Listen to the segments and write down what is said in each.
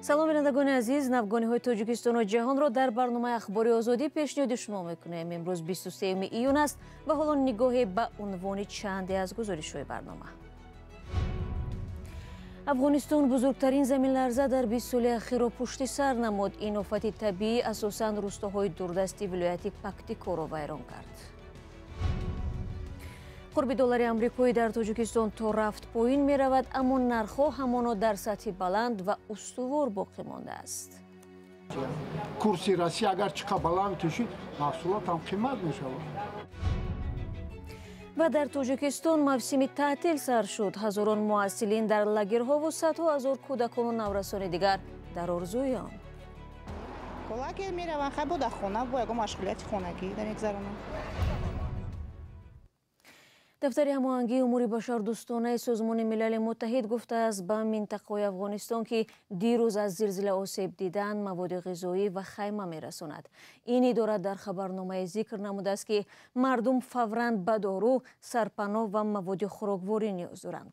салом бинандагони азиз, навгониҳои тоҷикистону ҷаҳонро дар барномаи ахбори озодӣ пешниҳоди шумо мекунем. имрӯз 23 июн аст ва ҳоло нигоҳе ба унвони чанде аз гузоришҳои барнома. афғонистон бузургтарин заминларза дар 20 соли ахирро пушти сар намуд. ин офати табиӣ асосан рӯстаҳои дурдасти вилояти Пактикоро вайрон кард. қурби доллари амрикоӣ дар Тоҷикистон то рафт поин меравад, аммо нархҳо ҳамоно дар сатҳи баланд ва устувор боқӣ мондааст. Курси Россия агар чиқа баланд кашид, маҳсулот ҳам қимат мешавад. ва дар Тоҷикистон мавсими таътил сар шуд. ҳазорон муассилин дар лагерҳову садҳо ҳазор кӯдакону наврасони дигар дар орзуи он. Лагер мераванд, хай буда хона бо ягон машғулияти хонагӣ дар мегзаронанд. дафтари ҳамоҳангии умури башардӯстонаи Созмони Милали Муттаҳид гуфтааст ба минтақаҳои Афғонистон ки дирӯз аз зилзила осеб дидан маводи ғизоӣ ва хайма мерасонад. ин идора дар хабарномае зикр намудааст ки мардум фавран ба дору, сарпаноҳ ва маводи хӯрокворӣ ниёз доранд.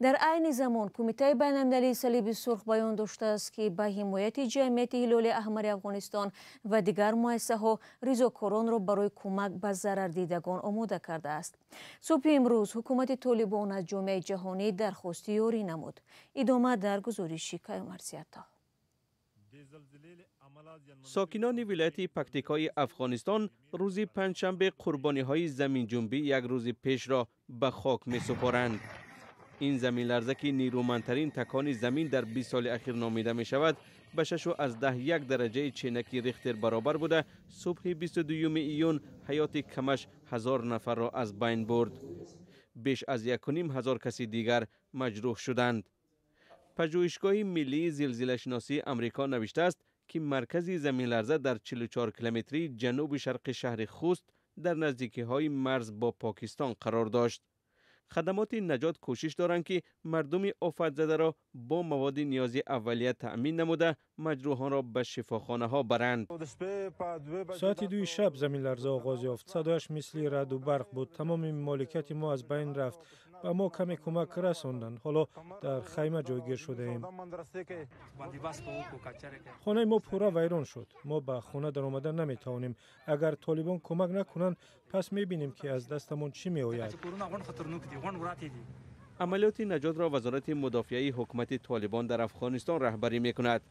дар айни замон Кумитаи байналмилалии Салиби Сурх баён доштааст ки ба ҳимояти ҷамъияти Ҳилоли Аҳмари Афғонистон ва дигар муассисаҳо ризокоронро барои кӯмак ба зарардидагон омода кардааст. субҳи имрӯз ҳукумати Толибон аз ҷомеаи ҷаҳонӣ дархости ёрӣ намуд. идома дар гузориши Каймарсиятто. сокинони вилояти Пактикои Афғонистон рӯзи панҷшанбе қурбониҳои заминҷунбӣ як рӯзи пешро ба хок месупоранд. ин заминларза ки нирӯмандтарин такони замин дар 20 соли ахир номида мешавад, ба 6.1 дараҷаи ченаки Рихтер баробар буда, субҳи 22 июн ҳаёти камаш 1000 нафарро аз байн бурд. беш аз 1500 каси дигар маҷрӯҳ шуданд. пажӯҳишгоҳи миллии зилзилашиносии Амрико навиштааст ки маркази заминларза дар 44 километрии ҷануби шарқи шаҳри Хуст дар наздикиҳои марз бо Покистон қарор дошт. хадамоти наҷот кӯшиш доранд ки мардуми офатзадаро бо маводи ниёзи аввалия таъмин намуда, маҷрӯҳонро ба шифохонаҳо баранд. соати 2 шаб заминларза оғоз ёфт. садояш мисли раъду барқ буд. тамоми моликияти мо аз байн рафт. ба мо каме кӯмак расонданд. ҳоло дар хайма ҷойгир шудаем. хонаи мо пурра вайрон шуд. мо ба хона даромада наметавонем. агар Толибон кӯмак накунанд, пас мебинем ки аз дастамон чӣ меояд. амалиёти наҷотро вазорати мудофиаи ҳукумати Толибон дар Афғонистон раҳбарӣ мекунад.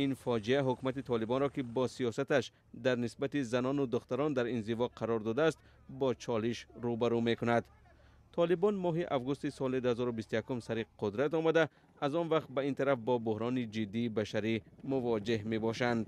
ин фоҷиа ҳукумати Толибонро ки бо сиёсаташ дар нисбати занону духтарон дар инзиво қарор додааст, бо чолиш рӯбарӯ мекунад. Толибон моҳи августи соли 2021 сари қудрат омада, аз он вақт ба ин тараф бо буҳрони ҷиддии башарӣ мувоҷеҳ мебошанд.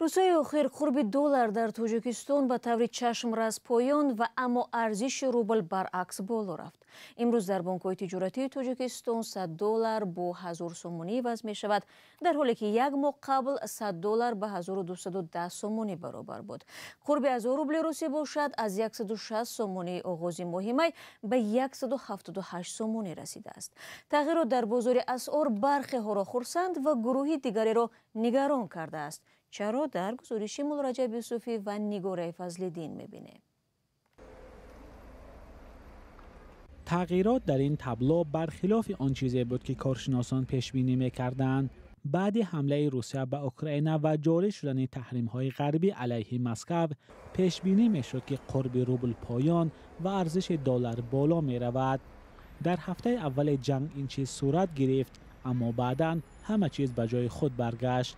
рӯзҳои охир қурби доллар дар Тоҷикистон ба таври чашм раз поён ва аммо арзиши рубл баръакс боло рафт. имрӯз дар бонкҳои тиҷоратии Тоҷикистон $100 бо 1000 сомонӣ вазн мешавад, дар ҳоле ки як моҳ қабл $100 ба 1210 сомонӣ баробар буд. қурби 1000 рубли русӣ бошад аз 160 сомонии оғози моҳи май ба 178 сомонӣ расидааст. тағйирот дар бозори асъор бархеҳоро хурсанд ва гурӯҳи дигареро нигарон кардааст. чаро дар гузориши Мулраҷаб Юсуфӣ ва Нигораи Фазлиддин мебинем. تغییرات در این تابلو برخلاف آن چیزی بود که کارشناسان پیش بینی می‌کردند. بعد حمله روسیه به اوکراین و جاری شدن تحریم‌های غربی علیه مسکو، پیش بینی می‌شد که قرب روبل پایان و ارزش دلار بالا می‌رود. در هفته اول جنگ این چیز صورت گرفت، اما بعداً همه چیز به جای خود برگشت.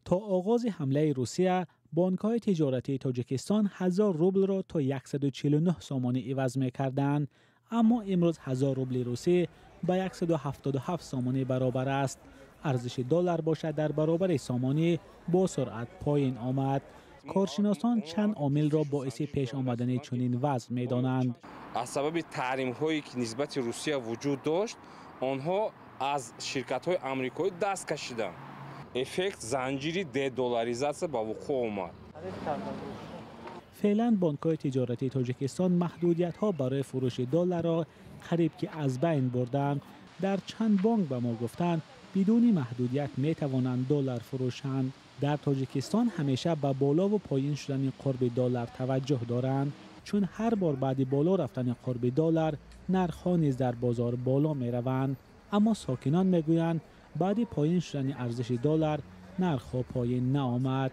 تا آغاز حمله روسیه، بانک‌های تجارتی تاجیکستان 1000 روبل را تا 149 سامانی عوض می‌کردند، اما امروز 1000 روبل روسی به 177 سامانی برابر است. ارزش دلار باشد در برابر سامانی با سرعت پایین آمد. کارشناسان چند عامل را باعث پیش آمدن چنین وضع می‌دانند. از سبب تحریم‌هایی که نسبت روسیه وجود داشت، آنها از شرکت‌های آمریکایی دست کشیدند. افکت زنجیری دلاریزاسیون به وقوع آمد. فعلا بانک‌های تجارتی تاجیکستان محدودیت‌ها برای فروش دلار را قریب که از بین بردند. در چند بانک به ما گفتند بدون محدودیت می‌توانند دلار فروشند. در تاجیکستان همیشه به بالا و پایین شدن قرب دلار توجه دارند، چون هر بار بعد بالا رفتن قرب دلار نرخ‌ها نیز در بازار بالا می‌روند. اما ساکنان میگویند بعد پایین شدن ارزش دلار نرخ پایین نآمد.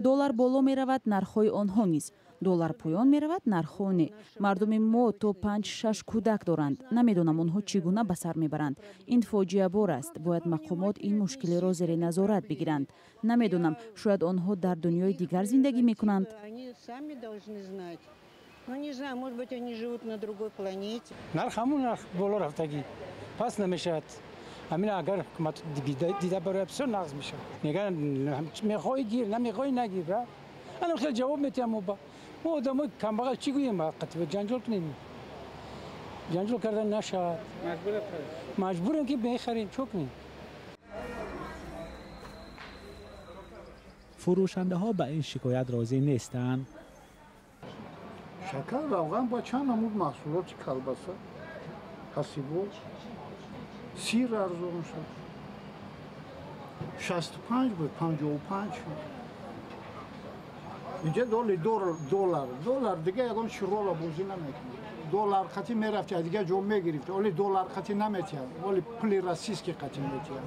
доллар боло меравад, нархҳои онҳо низ доллар поён меравад, нархҳо не. Мардуми мо то 5-6 кӯдак доранд. Намедонам онҳо чӣ гуна ба сар мебаранд. Ин фоҷиабор аст. Бояд мақомот ин мушкилиро зери назорат бигиранд. Намедонам, шояд онҳо дар дунёи дигар зиндагӣ мекунанд. нарх ҳамун нарх боло рафтагӣ пас намешавад. همین اگر حکومت دیده برای بسیار نقض میشه میگن میخوای گیر نمیخوای نگیر را انا خیلی جواب میتیم ما آدمای کم بغل چی گوییم قطعا جنجال کنیم جنجال کردن نشد مجبوریم که بخریم چوک کنیم. فروشنده ها به این شکایت راضی نیستند. شکر روغن با چند نمود محصولات کلبسه حسیبو سیر ارزون شد 65 بود 55 شد اینجا دلار دیگه یکم شروع بازی نمیکنه دلار خطی میرفت دیگه جو میگرفت ولی دلار خطی نمیتیاد ولی پول روسیه خطی میتیاد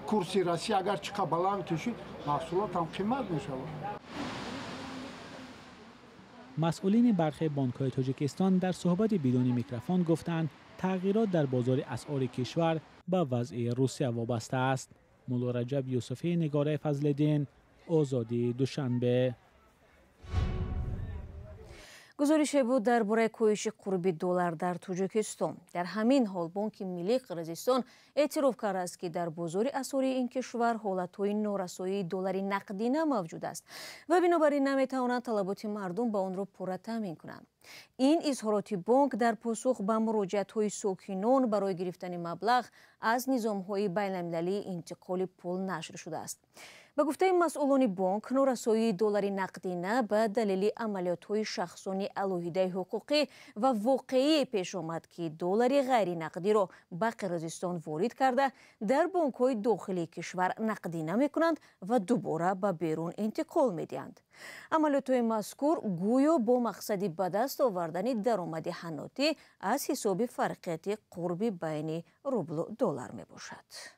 کورس روسیه اگر چقدر بالا کشید محصولات هم قیمت میشه. مسئولین برخی بانک‌های تاجیکستان در صحبت بدون میکروفون گفتند تغییرات در بازار اسعار کشور به وضع روسیه وابسته است. مولا رجب یوسفی، نگاره فضل‌الدین، آزادی دوشنبه. گزارش بود درباره کاهش قرب دلار در تاجیکستان. در همین حال بانک ملی قرقیزستان اعتراف کرده است که در بازار اسعار این کشور حالت‌های نارسایی دلار نقدینه موجود است و بنابراین نمی‌توانند طلبات مردم با آن را پوره تامین کنند. این اظهارات بانک در پاسخ به مراجعت‌های ساکنان برای گرفتن مبلغ از نظام‌های بین‌المللی انتقال پول نشر شده است. به گفته مسئولان بانک، نارسایی دلار نقدینه به دلیل عملیات‌های شخصانی علیحده حقوقی و واقعی پیش آمد که دلار غیر نقدی را به قرقیزستان وارد کرده در بانک‌های داخلی کشور نقدینه می‌کنند و دوباره به بیرون انتقال می‌دهند. عملیات‌های مذکور گویا با مقصد به دست آوردن درآمد حناتی از حساب فرقیت قرب بین روبل و دلار میباشد.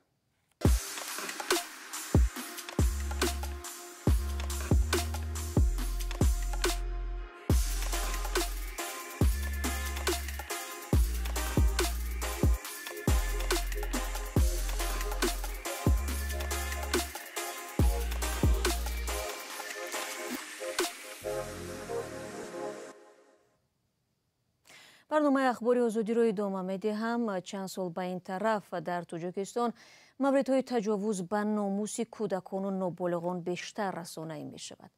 برنامه اخباری آزادی رو ادامه می‌دهم. چند سال به این طرف در تاجیکستان موردهای تجاوز به ناموس کودکان و نابالغان بیشتر رسانه‌ای می‌شود.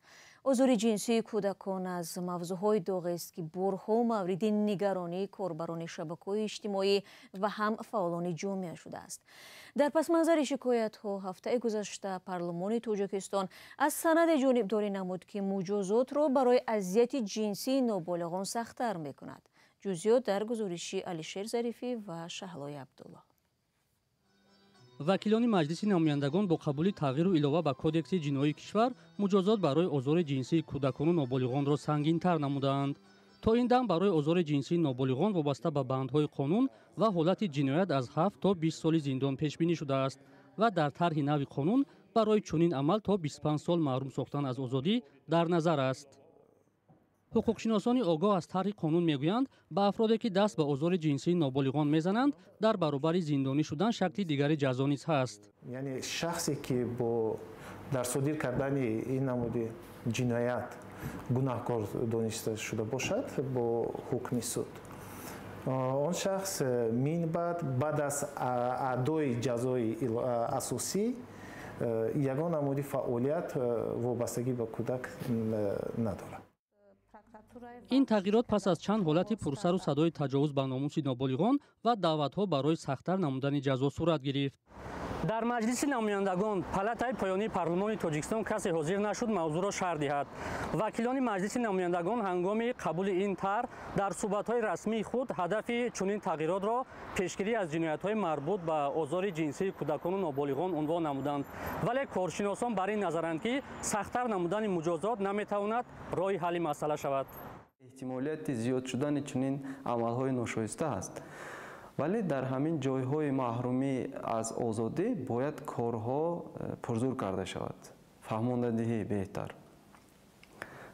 آزار جنسی کودکان از موضوعهای داغ است که بارها مورد نگرانی کاربران شبکه‌های اجتماعی و هم فعالان جامعه شده است. در پس منظر شکایت‌ها هفته گذشته پارلمان تاجیکستان از سند جانبداری نمود که مجازات را برای اذیت جنسی نابالغان سخت‌تر می‌کند. جزئیات در گزارشی علیشیر ظریفی و شهلای عبدالله. وکیلان مجلس نمایندگان با قبول تغییر و علاوه به کودکس جنایی کشور مجازات برای آزار جنسی کودکان و نابالغان را سنگین‌تر نمودند. تا این دم برای آزار جنسی نابالغان وابسته به بندهای قانون و حالت جنایت از 7 تا 20 سال زندان پیش بینی شده است و در طرح نوی قانون برای چنین عمل تا 25 سال محروم ساختن از آزادی در نظر است. حقوقشناسان آگاه از طرح قانون میگویند به افرادی که دست به آزار جنسی نابالغان میزنند در برابر زندانی شدن شکل دیگری جزا نیز هست. یعنی شخصی که با در صادر کردن این نمود جنایت گناهکار دانسته شده باشد با حکم سود، آن شخص بعد از ادای جزای اساسی یگان نمود فعالیت وابستگی به کودک ندارد. این تغییرات پس از چند حالت پرسر و صدای تجاوز به ناموس نابالغان و دعوت‌ها برای سخت‌تر نمودن جزا صورت گرفت. در مجلس نمایندگان پلاتای پایانی پارلمان تاجیکستان کسی حاضر نشد موضوع را شرح دهد. وکیلان مجلس نمایندگان هنگام قبول این طرح در صحبت‌های رسمی خود هدف چنین تغییرات را پیشگیری از جنایت‌های مربوط به آزار جنسی کودکان و نابالغان عنوان نمودند، ولی کارشناسان بر این نظرند که سخت‌تر نمودن مجازات نمی‌تواند راه حل مسئله شود. احتمالیت زیاد شدن چنین عملهای ناشایسته است. ولی در همین جایهای محرومی از آزادی باید کارها پرزور کرده شود، فهماندهی بهتر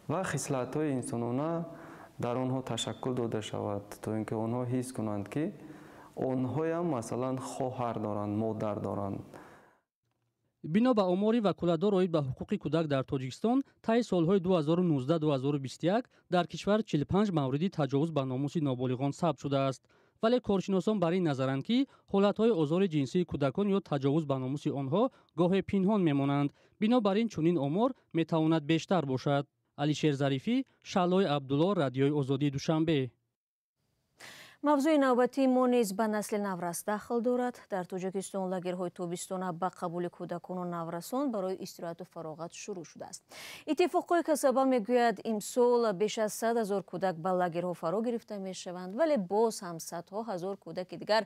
و خصلت‌های انسانانه در آنها تشکل داده شود تا اینکه آنها حس کنند که آنها هم مثلا خواهر دارند، مادر دارند. бино ба омори ваколатдор оид ба ҳуқуқи кӯдак дар тоҷикистон таи солҳои 2019-2021 дар кишвар 45 мавриди таҷовуз ба номуси ноболиғон сабт шудааст. вале коршиносон бар ин назаранд ки ҳолатҳои озори ҷинсии кӯдакон ё таҷовуз ба номуси онҳо гоҳе пинҳон мемонанд. бинобар ин чунин омор метавонад бештар бошад. алишер зарифӣ, шаълои абдулло, радиои озодии душанбе. мавзӯи навбатии мо низ ба насли наврас дахл дорад. дар тоҷикистон лагерҳои тобистона ба қабули кӯдакону наврасон барои истироҳату фароғат шурӯъ шудааст. иттифоқҳои касаба мегӯяд имсол беш аз 100 000 кӯдак ба лагерҳо фаро гирифта мешаванд, вале боз ҳам садҳо ҳазор кӯдаки дигар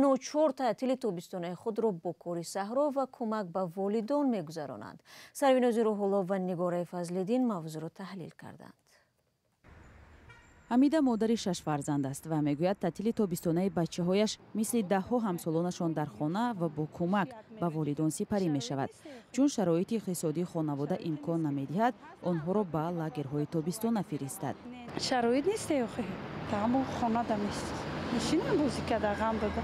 ночор таътили тобистонаи худро бо кори саҳро ва кӯмак ба волидон мегузаронанд. сарвинози рӯҳулло ва нигораи фазлиддин мавзӯъро таҳлил карданд. ҳамида модари 6 фарзанд аст ва мегӯяд таътили тобистонаи бачаҳояш мисли даҳҳо ҳамсолонашон дар хона ва бо кӯмак ба волидон сипарӣ мешавад. чун шароити иқтисодии хонавода имкон намедиҳад онҳоро ба лагерҳои тобистона фиристад. шароит несте охи тамо хонада нест нишина бозӣ када ғам дада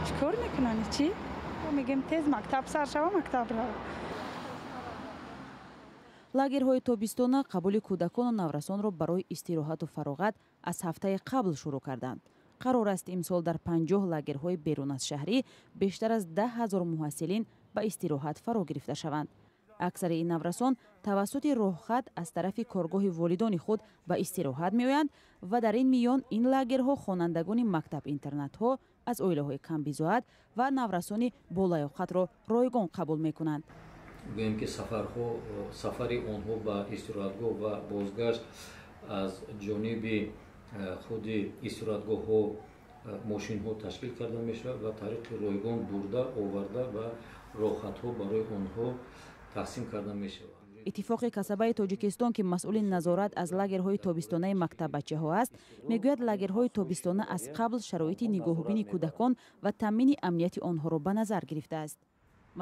чикор мекунани чӣ мегем тез мактаб сар шава мактаб рава. лагерҳои тобистона қабули кӯдакону наврасонро барои истироҳату фароғат аз ҳафтаи қабл шурӯъ карданд. қарор аст имсол дар 50 лагерҳои берун аз шаҳрӣ бештар аз 10 000 муҳассилин ба истироҳат фаро гирифта шаванд. аксари ин наврасон тавассути роҳхат аз тарафи коргоҳи волидони худ ба истироҳат меоянд ва дар ин миён ин лагерҳо хонандагони мактаб-интернатҳо аз оилаҳои камбизоат ва наврасони болаёқатро ройгон қабул мекунанд. гӯем ки сафари онҳо ба истироҳатгоҳ ва бозгашт аз ҷониби худи истироҳатгоҳҳо мошинҳо ташкил карда мешавад ва тариқи ройгон бурда оварда ва роҳатҳо барои онҳо тақсим карда мешавад. иттифоқи касабаи тоҷикистон ки масъули назорат аз лагерҳои тобистонаи мактаббачаҳо аст мегӯяд лагерҳои тобистона аз қабл шароити нигоҳубини кӯдакон ва таъмини амнияти онҳоро ба назар гирифтааст.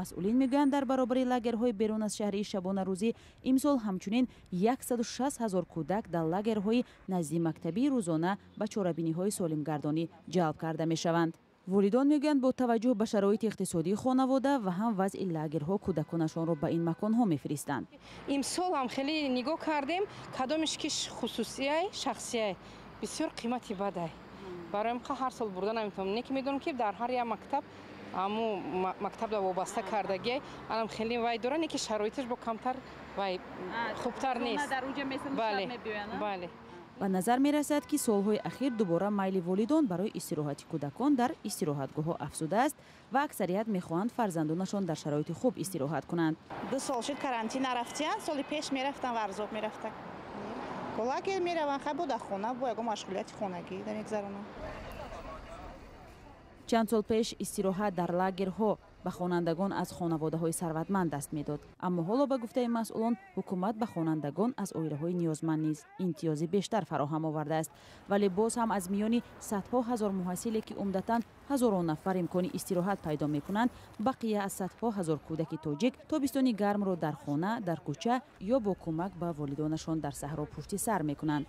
масъулин мегӯянд дар баробари лагерҳои берун аз шаҳрии шабонарӯзӣ имсол ҳамчунин 160 000 кӯдак дар лагерҳои назди мактабии рӯзона ба чорабиниҳои солимгардонӣ ҷалб карда мешаванд. волидон мегӯянд бо таваҷҷӯҳ ба шароити иқтисодии хонавода ва ҳам вазъи лагерҳо кӯдаконашонро ба ин маконҳо мефиристанд. имсол ҳам хеле нигоҳ кардем кадомиш ки хусусияй шахсияй бисёр қимати бадай барои ин ҳар сол бурда наметавонем не ки медонем ки дар ҳар як мактаб аммо мактаб вобаста кардагӣ анам хеле вай дора не ки шароиташ бо камтар вай хубтар нест. бале ба назар мерасад ки солҳои ахир дубора майли волидон барои истироҳати кӯдакон дар истироҳатгоҳҳо афзудааст ва аксарият мехоҳанд фарзандонашон дар шароити хуб истироҳат кунанд. 2 сол шуд карантин нарафтиянд соли пеш мерафтам варзоб мерафтам лагер мераванд хай буда хона бо ягон машғулияти хонагӣ да мегзаронам. чанд сол пеш истироҳат дар лагерҳо ба хонандагон аз хонаводаҳои сарватманд даст медод, аммо ҳоло ба гуфтаи масъулон ҳукумат ба хонандагон аз оилаҳои ниёзманд низ имтиёзи бештар фароҳам овардааст, вале боз ҳам аз миёни садҳо ҳазор муҳассиле ки умдатан ҳазорон нафар имкони истироҳат пайдо мекунанд, бақия аз садҳо ҳазор кӯдаки тоҷик тобистони гармро дар хона, дар кӯча ё бо кӯмак ба волидонашон дар саҳро пушти сар мекунанд.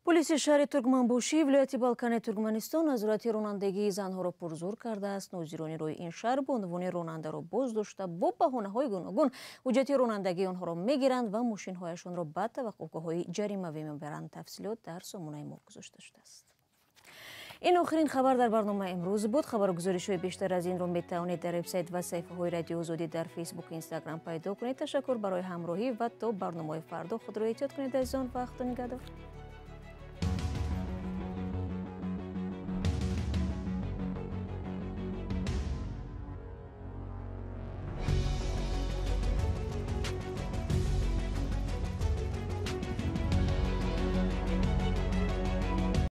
полиси шаҳри туркманбошӣ вилояти балкани туркманистон назорати ронандагии занҳоро пурзур кардааст. нозирони рӯи ин шаҳр бо унвони ронандаро боз дошта бо баҳонаҳои гуногун ҳуҷҷати ронандагии онҳоро мегиранд ва мошинҳояшонро ба таваққуфгоҳҳои ҷаримавӣ мебаранд. тафсилот дар сомонаи мо гузошта шудааст. ин охирин хабар дар барномаи имрӯз буд. хабаргузоришҳои бештар аз инро метавонед дар вебсайт ва саҳифаҳои радиои озодӣ дар фейсбук и инстаграм пайдо кунед. ташаккур барои ҳамроҳӣ ва то барномаи фардо худро эҳтиёт кунед азизон. вақту нигоҳдор.